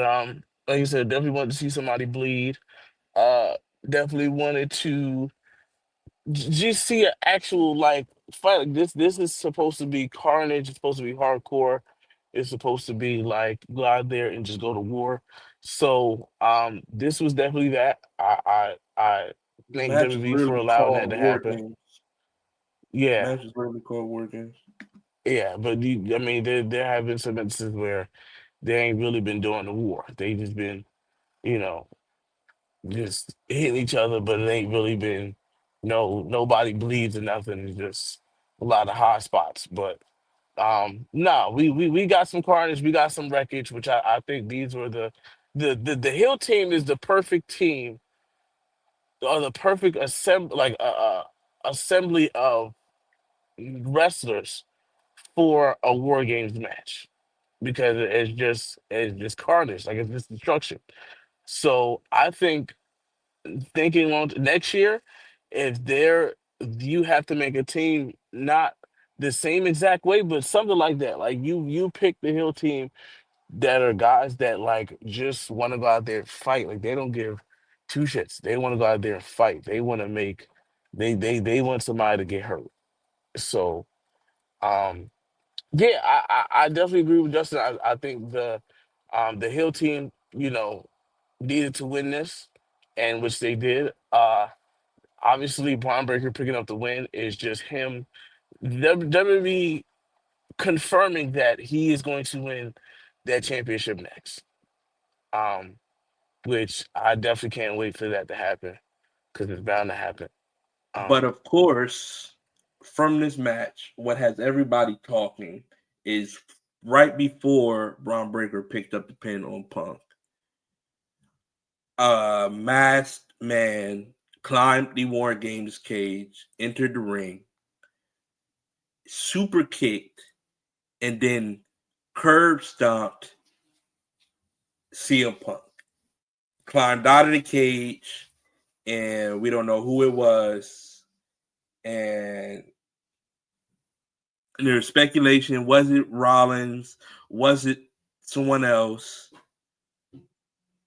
like I said, definitely wanted to see somebody bleed. Uh, Definitely wanted to just see an actual like fight. Like this is supposed to be carnage. It's supposed to be hardcore. It's supposed to be like go out there and just go to war. So this was definitely that. I The thank match is WWE for literally allowing that called to War happen. Games. The Yeah, match is literally called War Games. yeah, but I mean, there have been some instances where they ain't really been doing the war. They just been, you know, just hitting each other, but it ain't really been nobody bleeds or nothing. It's just a lot of hot spots. But no, we got some carnage, we got some wreckage, which I think these were the Hill team is the perfect team or the perfect assembly of wrestlers for a War Games match because it's just carnage, like it's just destruction. So I think thinking on next year, if there you have to make a team not the same exact way, but something like that. Like you pick the Hill team that are guys that like just want to go out there and fight. Like they don't give two shits. They want to go out there and fight. They want to make they want somebody to get hurt. So um yeah, I definitely agree with Justin. I think the Hill team, needed to win this, and which they did. Obviously, Braun Breaker picking up the win is just him. WWE confirming that he is going to win that championship next. Um, which I definitely can't wait for that to happen because it's bound to happen. But Um, of course, from this match, what has everybody talking is right before Braun Breaker picked up the pin on Punk. A masked man climbed the War Games cage, entered the ring, super kicked, and then curb stomped CM Punk. Climbed out of the cage, and we don't know who it was. And there's speculation: was it Rollins? Was it someone else?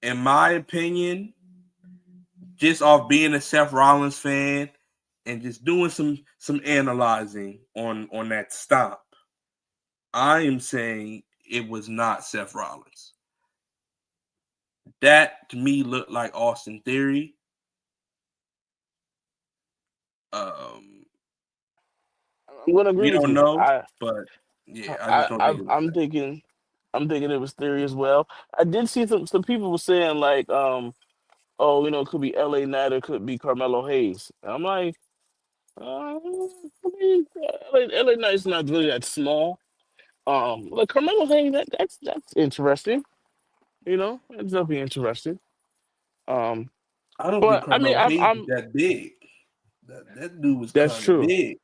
In my opinion, just off being a Seth Rollins fan and just doing some analyzing on that stop, I am saying it was not Seth Rollins. That to me looked like Austin Theory. Um, I'm gonna agree we with don't you. know, but yeah, I just don't think it was I'm that. thinking it was theory as well. I did see some people were saying like oh, it could be LA Knight or it could be Carmelo Hayes. And I'm like, I mean, LA Knight's not really that small. Like Carmelo Hayes, that's interesting. That's definitely interesting. Um, I don't think but I mean, Carmelo Hayes is that big. That dude was that's kind of true. big.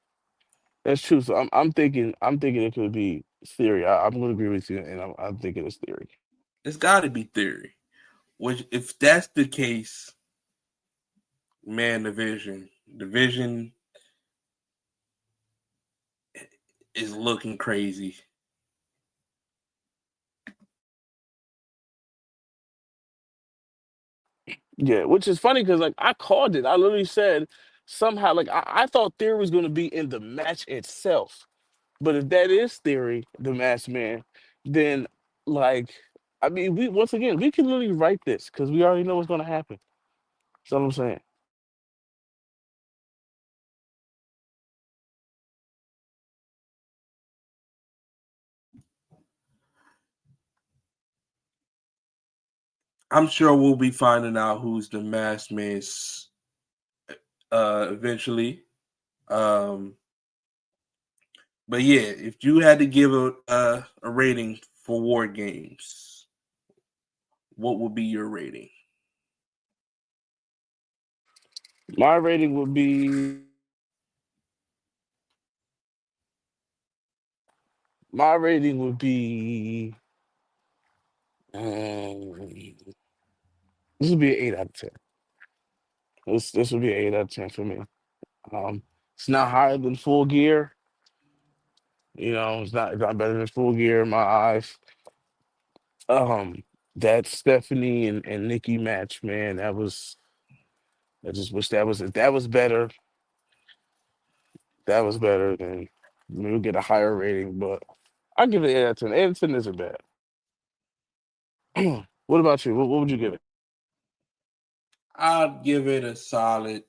That's true. So I'm thinking it could be theory. I'm gonna agree with you, and I'm thinking it's theory. It's got to be Theory. Which, if that's the case, man, division. is looking crazy. Yeah, which is funny because like I called it. I literally said somehow like I thought Theory was going to be in the match itself. But if that is Theory, the masked man, then like I mean we once again we can literally write this because we already know what's going to happen. That's what I'm saying. I'm sure we'll be finding out who's the masked man eventually. Um, but yeah, if you had to give a rating for War Games, what would be your rating? My rating would be my rating would be this would be an 8 out of 10. This would be an 8 out of 10 for me. It's not higher than Full Gear. It's not better than Full Gear in my eyes. Um, that Stephanie and Nikki match, man, I just wish that was if that was better. That was better. Then we would get a higher rating. But I give it 8 out of 10. 8 out of 10 isn't bad. What about you? What would you give it? I'd give it a solid.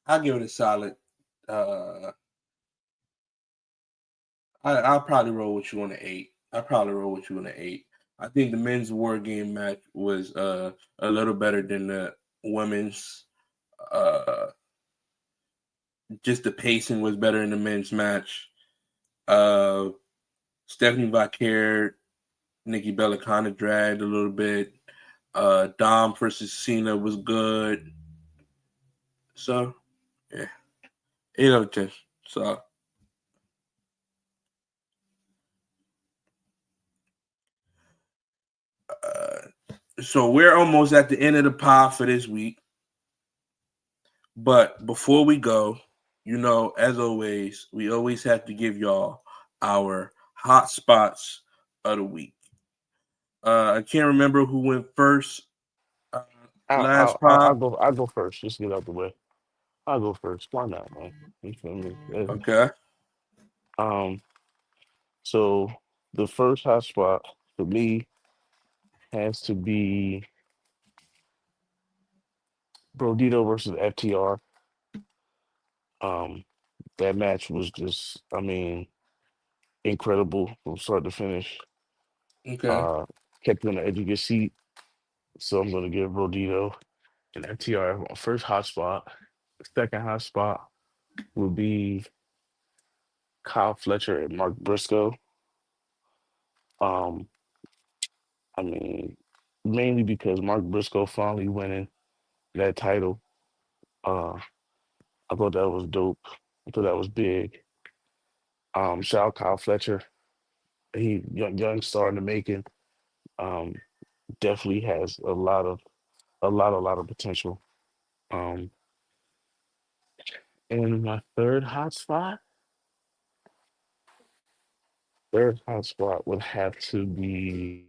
I'll give it a solid. Uh, I'll probably roll with you on the 8. I'll probably roll with you on the 8. I think the men's war game match was a little better than the women's. Uh, just the pacing was better in the men's match. Uh, Stephanie Vaquer, Nikki Bella kind of dragged a little bit. Dom versus Cena was good. So, yeah, 8 out of 10. So, so we're almost at the end of the pod for this week. But before we go, as always, we always have to give y'all our hot spots of the week. I can't remember who went first uh, last I'll pod. go. I'll go first. Just get out the way. I'll go first. Why not, man? You feel me? Okay. Um. So the first hot spot for me has to be Brodito versus FTR. Um, that match was just, I mean, incredible from start to finish. Okay. Uh, kept you on the edge of your seat. So I'm going to give Brodito and FTR my first hot spot. The second hot spot will be Kyle Fletcher and Mark Briscoe. Um, I mean, mainly because Mark Briscoe finally winning that title. Uh, I thought that was dope. I thought that was big. Shout out Kyle Fletcher. He young star in the making. Um, definitely has a lot of potential. Um, and my third hot spot would have to be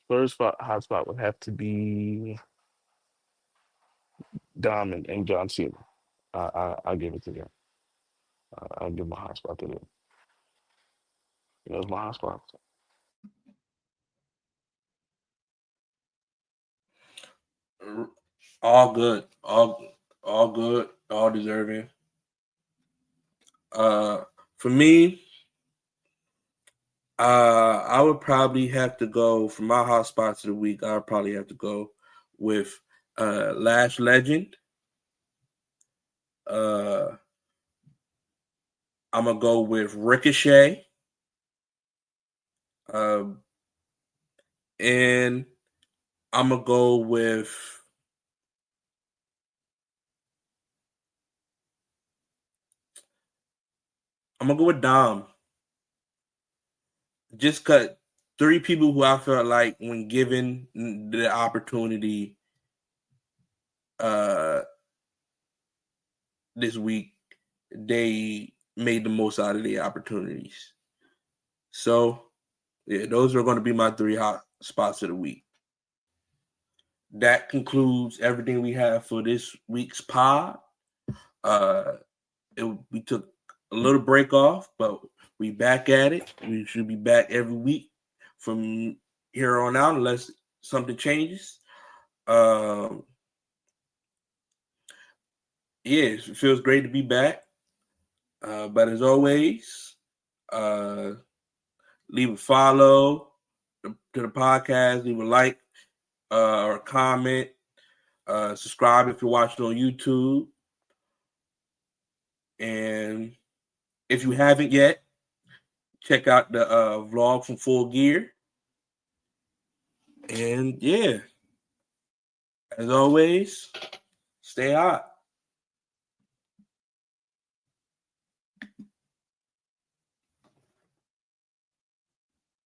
hot spot would have to be Dom and John Cena. I'll give it to them. I'll give my hot spot to them. That's my hot spot. All good. All good. All deserving. Uh, for me, I would probably have to go for my hot spots of the week. I would probably have to go with Lash Legend. Uh, I'm gonna go with Ricochet. Um, and I'm gonna go with Dom. Just cut three people who I felt like when given the opportunity, uh, this week, they made the most out of their opportunities. So, yeah, those are going to be my 3 hot spots of the week. That concludes everything we have for this week's pod. We took a little break off, but we back at it. We should be back every week from here on out, unless something changes. Yeah, it feels great to be back. But as always, leave a follow to the podcast, leave a like or a comment, subscribe if you're watching on YouTube. And if you haven't yet, check out the vlog from Full Gear. And yeah, as always, stay hot.